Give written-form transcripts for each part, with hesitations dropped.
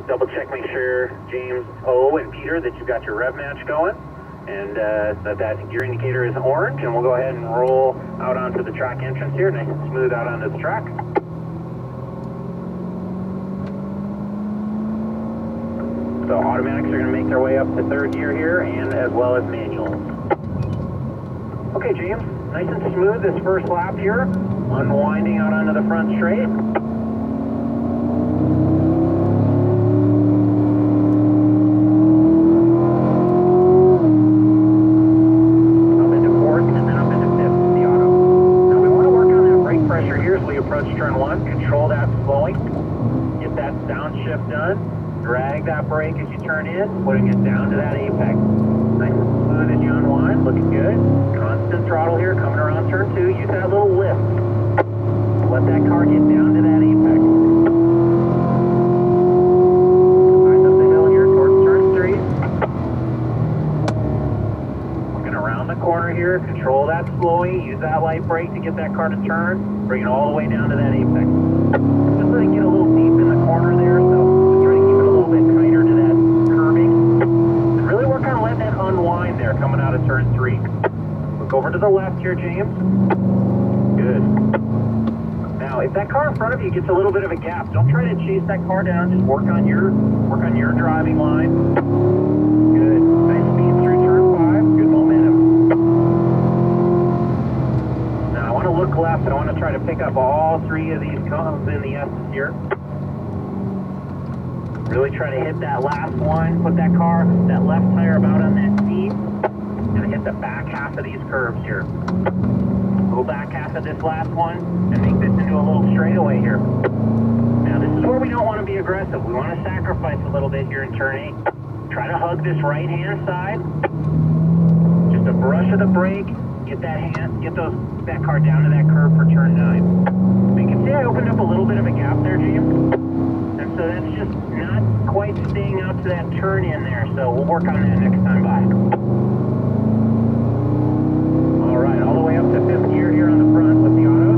Double check, make sure James O and Peter that you've got your rev match going, and that gear indicator is orange, and we'll go ahead and roll out onto the track entrance here, nice and smooth out onto the track. So automatics are going to make their way up to third gear here, and as well as manuals. Okay, James, nice and smooth this first lap here, unwinding out onto the front straight. Up into fourth, and then up into fifth, the auto. Now we want to work on that brake pressure here as we approach turn one, control that slowing, get that downshift done. Drag that brake as you turn in, putting it down to that apex. Nice and smooth as you unwind, looking good. Constant throttle here, coming around turn two. Use that little lift. Let that car get down to that apex. Rise up the hill here towards turn three. Looking around the corner here, control that slowing. Use that light brake to get that car to turn. Bring it all the way down to that apex. Just let it get a little deep in the corner there, so tighter to that curving, and really work on letting that unwind there coming out of turn three. Look over to the left here, James. Good. Now, if that car in front of you gets a little bit of a gap, don't try to chase that car down. Just work on your driving line. Good. Nice speed through turn five. Good momentum. Now, I want to look left, and I want to try to pick up all three of these cones in the S's here. Really try to hit that last one, put that left tire about on that seat, and hit the back half of these curves here. Go back half of this last one, and make this into a little straightaway here. Now this is where we don't want to be aggressive. We want to sacrifice a little bit here in turn 8. Try to hug this right-hand side. Just a brush of the brake, get that car down to that curve for turn 9. So you can see I opened up a little bit of a gap there, James. So that's just not quite staying out to that turn in there, so we'll work on that next time by. Alright, all the way up to 5th gear here on the front with the auto.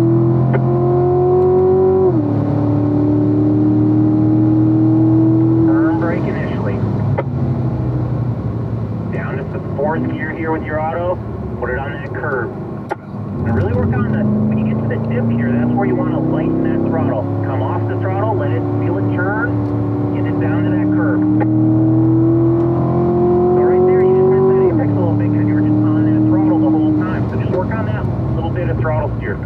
Firm brake initially. Down to the 4th gear here with your auto, put it on that curve. And really work on when you get to the dip here, that's where you want to lighten that throttle. Come off the throttle, let it feel it turn, get it down to that curve. So right there, you just missed that apex a little bit because you were just on that throttle the whole time. So just work on that little bit of throttle steer.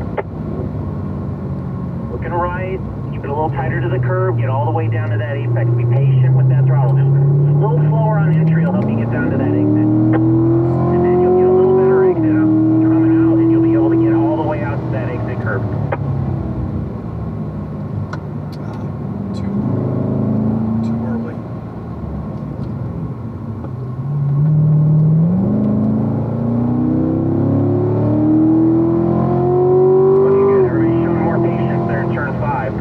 Looking right, keep it a little tighter to the curve, get all the way down to that apex. Be patient with that throttle. Just a little slower on entry will help you get down to that exit. And then you'll get a little better exit up. That exit curve. Too early. Looking good. Everybody's showing more patience there in turn 5.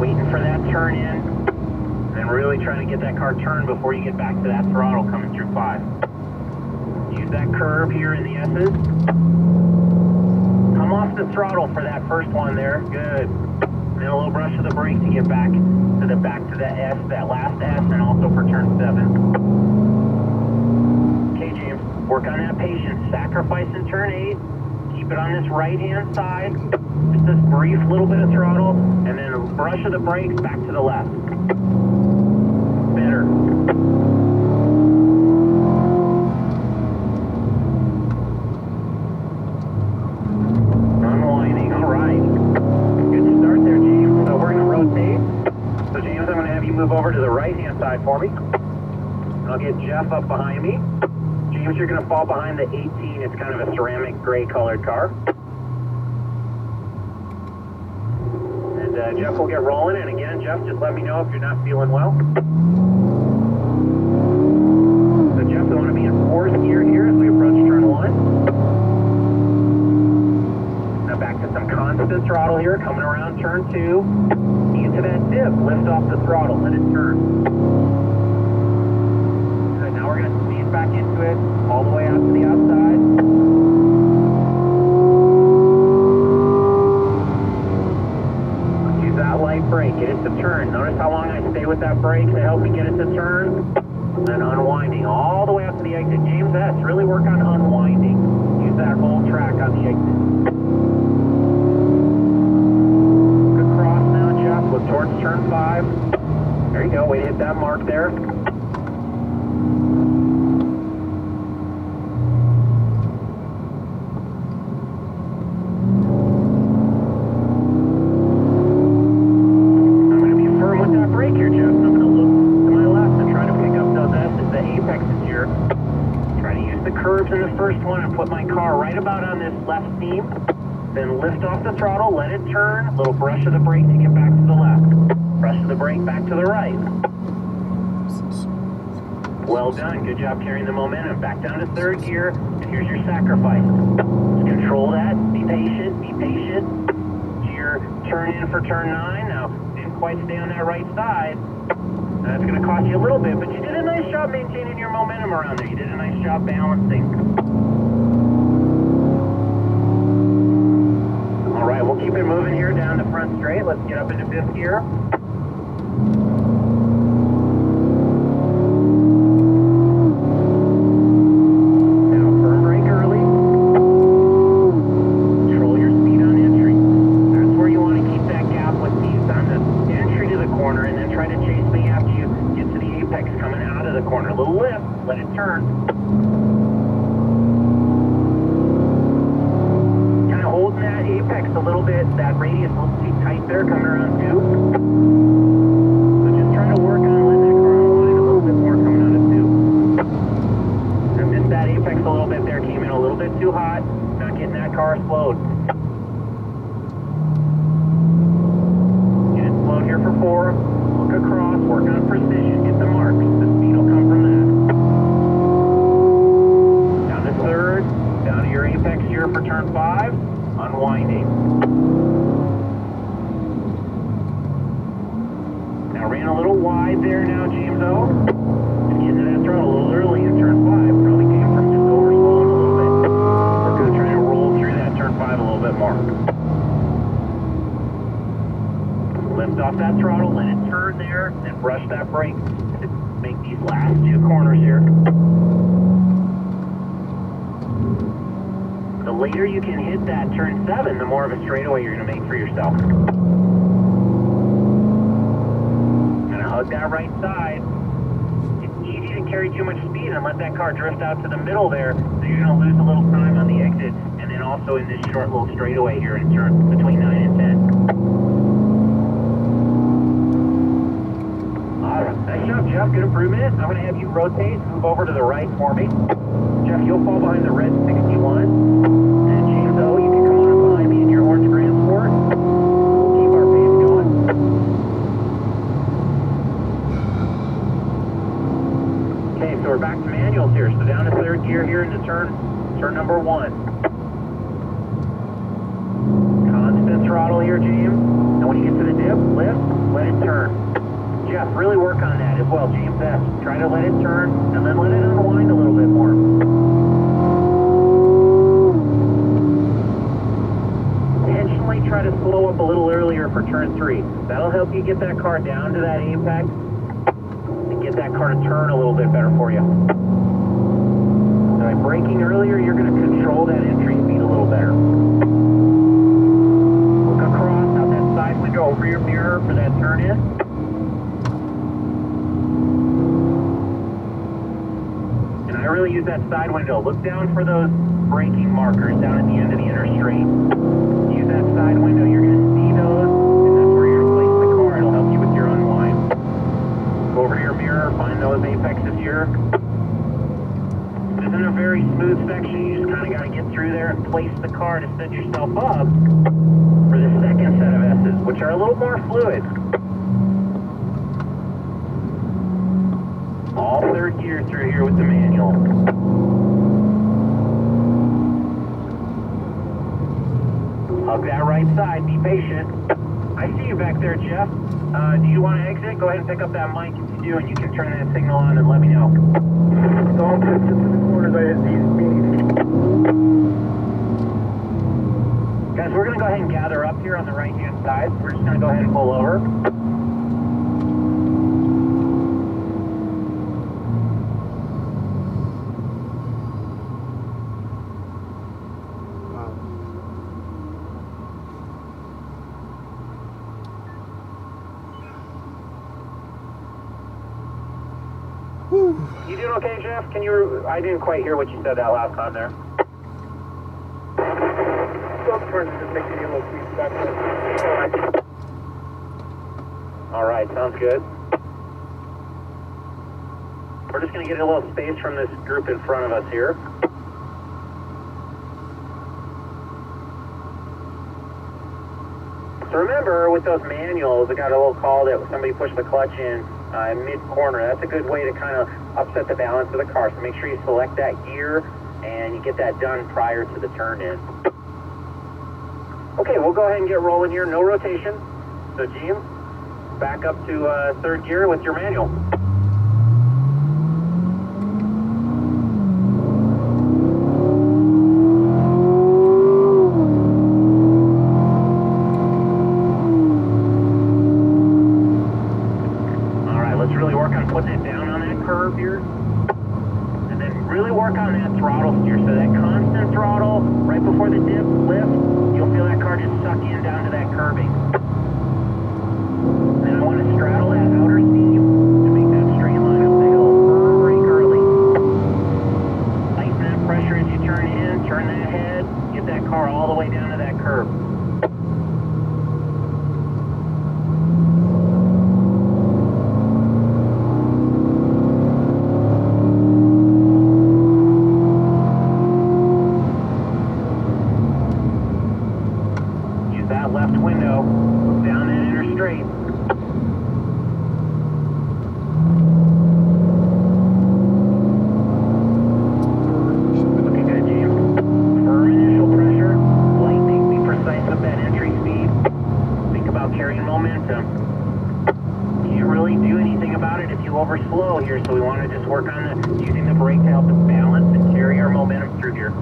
Waiting for that turn in, and then really trying to get that car turned before you get back to that throttle coming through 5. Use that curve here in the S's. Come off the throttle for that first one there. Good. And then a little brush of the brake to get back to the S, that last S, and also for turn 7. Okay, James, work on that patience. Sacrifice in turn 8. Keep it on this right-hand side. Just this brief little bit of throttle, and then a brush of the brakes back to the left. Better. Move over to the right-hand side for me. And I'll get Jeff up behind me. James, you're going to fall behind the 18. It's kind of a ceramic gray colored car. And Jeff will get rolling. And again, Jeff, just let me know if you're not feeling well. So Jeff, we want to be in 4th gear here as we approach turn 1. Now back to some constant throttle here, coming around turn 2. Into that dip, lift off the throttle, let it turn. Good, now we're going to squeeze back into it, all the way out to the outside. Use that light right brake, get it to turn. Notice how long I stay with that brake to help me get it to turn. And then unwinding all the way up to the exit. James S., really work on unwinding. Use that whole track on the exit. Good cross now, Jeff. Look towards turn 5. There you go. Way to hit that mark there. In the first one and put my car right about on this left seam, then lift off the throttle, let it turn, little brush of the brake to get back to the left, brush of the brake back to the right. Well done, good job carrying the momentum. Back down to third gear, and here's your sacrifice. Just control that, be patient, be patient. To your turn in for turn 9, now didn't quite stay on that right side. That's going to cost you a little bit, but you did a nice job maintaining your momentum around there. You did a nice job balancing. All right, we'll keep it moving here down the front straight. Let's get up into 5th gear. Now, firm brake early. Control your speed on entry. That's where you want to keep that gap with these on the entry to the corner, and then try to chase me after you get to the apex coming out of the corner. A little lift, let it turn. Kind of holding that apex a little bit, that radius a little too tight there coming around too. So just try to work on letting that car unwind a little bit more coming out of 2. I missed that apex a little bit there, came in a little bit too hot, not getting that car slowed. Get it slowed here for 4. Look across, work on precision, get the marks. The speed will come from that. Down to 3rd, down to your apex here for turn 5, unwinding. Now ran a little wide there now, James O. Just getting to that throttle a little early in turn 5. Probably came from just overslowing a little bit. We're going to try to roll through that turn 5 a little bit more. Lift off that throttle, let it turn there, and brush that brake to make these last 2 corners here. The later you can hit that turn 7, the more of a straightaway you're going to make for yourself. Kind of hug that right side. It's easy to carry too much speed and let that car drift out to the middle there, so you're going to lose a little time on the exit, and then also in this short little straightaway here in turn between 9 and 10. Nice job, Jeff. Good improvement. I'm going to have you rotate, move over to the right for me. Jeff, you'll fall behind the red 61. And James O, you can come on up behind me in your orange Grand Sport. We'll keep our pace going. Okay, so we're back to manuals here. So down to 3rd gear here into turn number 1. Constant throttle here, James. And when you get to the dip, lift, let it turn. Jeff, really work on that as well, James S. Try to let it turn, and then let it unwind a little bit more. Intentionally try to slow up a little earlier for turn 3. That'll help you get that car down to that apex, and get that car to turn a little bit better for you. So by braking earlier, you're going to control that entry speed a little better. Look across out that side window over your mirror for that turn in. I really use that side window. Look down for those braking markers down at the end of the inner straight. Use that side window. You're going to see those, and that's where you're going to place the car. It'll help you with your unwind. Go over to your mirror, find those apexes here. This isn't a very smooth section. You just kind of got to get through there and place the car to set yourself up for the second set of S's, which are a little more fluid. All 3rd gear through here with the manual. Hug that right side, be patient. I see you back there, Jeff. Do you want to exit? Go ahead and pick up that mic if you do, and you can turn that signal on and let me know. Don't put it to the corners, I hit these beanies. Guys, we're going to go ahead and gather up here on the right-hand side. We're just going to go ahead and pull over. You doing okay, Jeff? I didn't quite hear what you said that last time there. Don't turn to just making you a little tweak back there. All right, sounds good. We're just going to get a little space from this group in front of us here. So remember, with those manuals, I got a little call that somebody pushed the clutch in mid-corner. That's a good way to kind of upset the balance of the car. So make sure you select that gear and you get that done prior to the turn-in. Okay, we'll go ahead and get rolling here. No rotation. So James, back up to third gear with your manual. Putting it down on that curve here, and then really work on that throttle steer. So that constant throttle right before the dip lift, you'll feel that car just suck in down to that curving. Then I want to straddle that outer seam to make that straight line up the hill. Firm brake early. Tighten that pressure as you turn in, turn that head, get that car all the way down to that curve. That left window, look down that inner straight. Looking good, James. Firm initial pressure, lightning, be precise with that entry speed. Think about carrying momentum. You can't really do anything about it if you overslow here, so we want to just work on using the brake to help us balance and carry our momentum through here.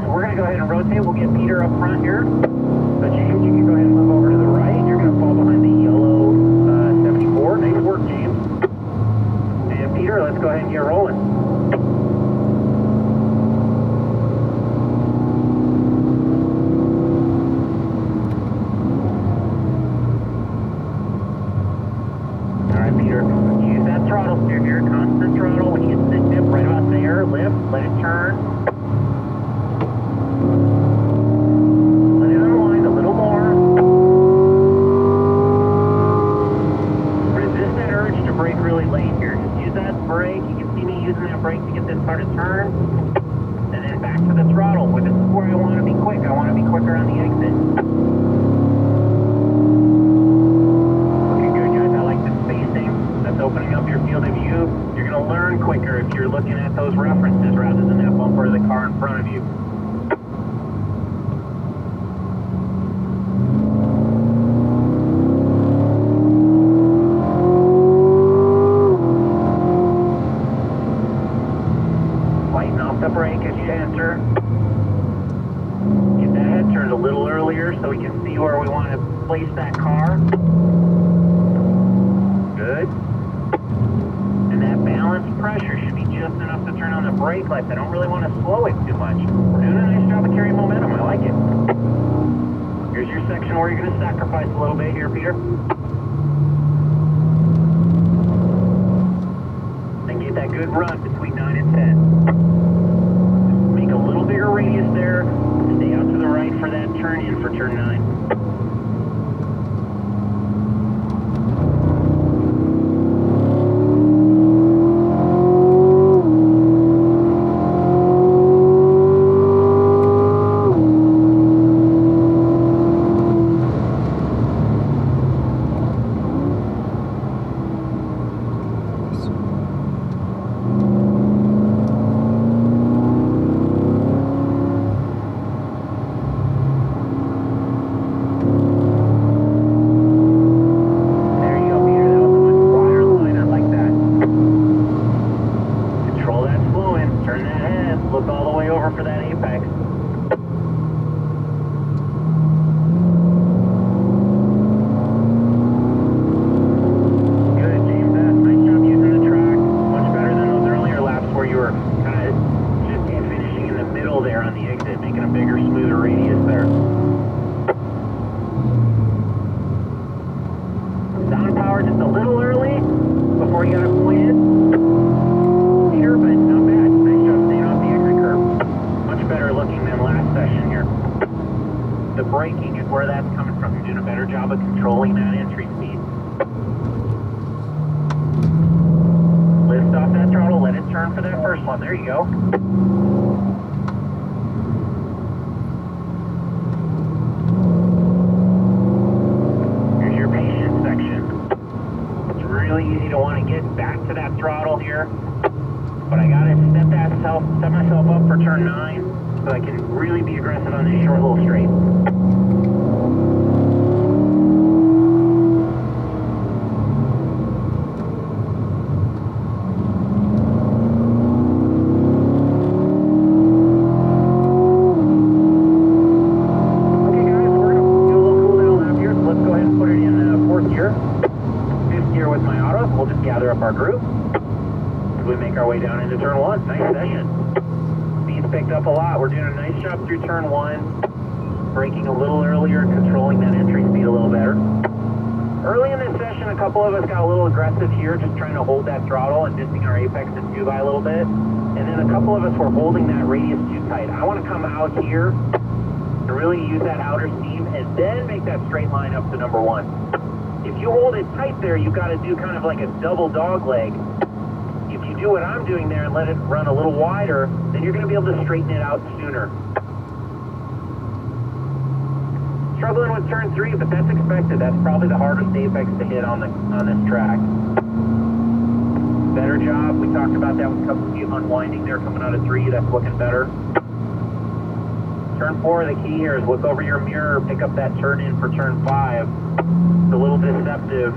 We're going to go ahead and rotate. We'll get Peter up front here. So James, you can go ahead and move over to the right. You're going to fall behind the yellow 74. Nice work, James. And Peter, let's go ahead and get rolling. All right, Peter, use that throttle steer here. Constant throttle. When you get to the dip right about there, lift, let it turn. Let it unwind a little more. Resist that urge to brake really late here. Just use that brake. You can see me using that brake to get this car to turn. And then back to the throttle. This is where I want to be quick. I want to be quicker on the exit. Looking good, guys. I like the spacing. That's opening up your field of view. You're going to learn quicker if you're looking at those references rather than that bumper of the car in front of you. The brake as you enter. Get that head turned a little earlier so we can see where we want to place that car. Good. And that balance pressure should be just enough to turn on the brake lights. I don't really want to slow it too much. We're doing a nice job of carrying momentum. I like it. Here's your section where you're going to sacrifice a little bit here, Peter. And get that good run between 9 and 10. Make a little bigger radius there. Stay out to the right for that turn in for turn 9. turn for that first one. There you go. Here's your patience section. It's really easy to want to get back to that throttle here, but I gotta set myself up for turn 9 so I can really be aggressive on this short little straight. Our group as we make our way down into turn 1. Nice session. Speed's picked up a lot. We're doing a nice job through turn 1, braking a little earlier and controlling that entry speed a little better. Early in this session, a couple of us got a little aggressive here, just trying to hold that throttle and missing our apex and 2 by a little bit. And then a couple of us were holding that radius too tight. I want to come out here and really use that outer seam and then make that straight line up to number 1. If you hold it tight there, you've got to do kind of like a double dog leg. If you do what I'm doing there and let it run a little wider, then you're going to be able to straighten it out sooner. Struggling with turn 3, but that's expected. That's probably the hardest apex to hit on this track. Better job. We talked about that with a couple of unwinding there coming out of 3. That's looking better. Turn 4, the key here is look over your mirror, pick up that turn in for turn 5. It's a little deceptive.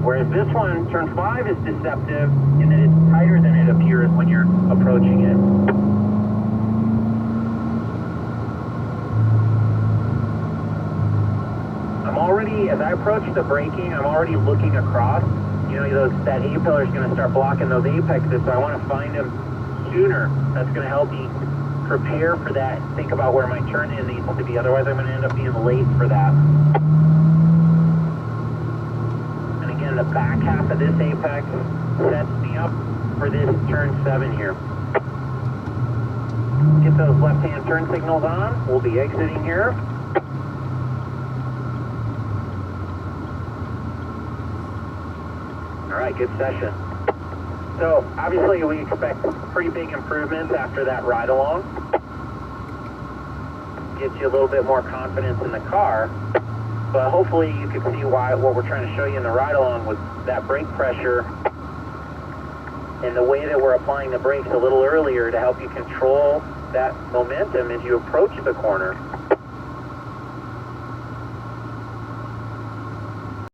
Whereas this one, turn 5 is deceptive in that it's tighter than it appears when you're approaching it. I'm already, as I approach the braking, I'm already looking across. You know, that A-pillar is going to start blocking those apexes, so I want to find them sooner. That's going to help me prepare for that, think about where my turn in needs to be. Otherwise, I'm going to end up being late for that. And again, the back half of this apex sets me up for this turn 7 here. Get those left-hand turn signals on. We'll be exiting here. All right, good session. So, obviously, we expect pretty big improvements after that ride-along. Gets you a little bit more confidence in the car, but hopefully you can see what we're trying to show you in the ride-along with that brake pressure and the way that we're applying the brakes a little earlier to help you control that momentum as you approach the corner.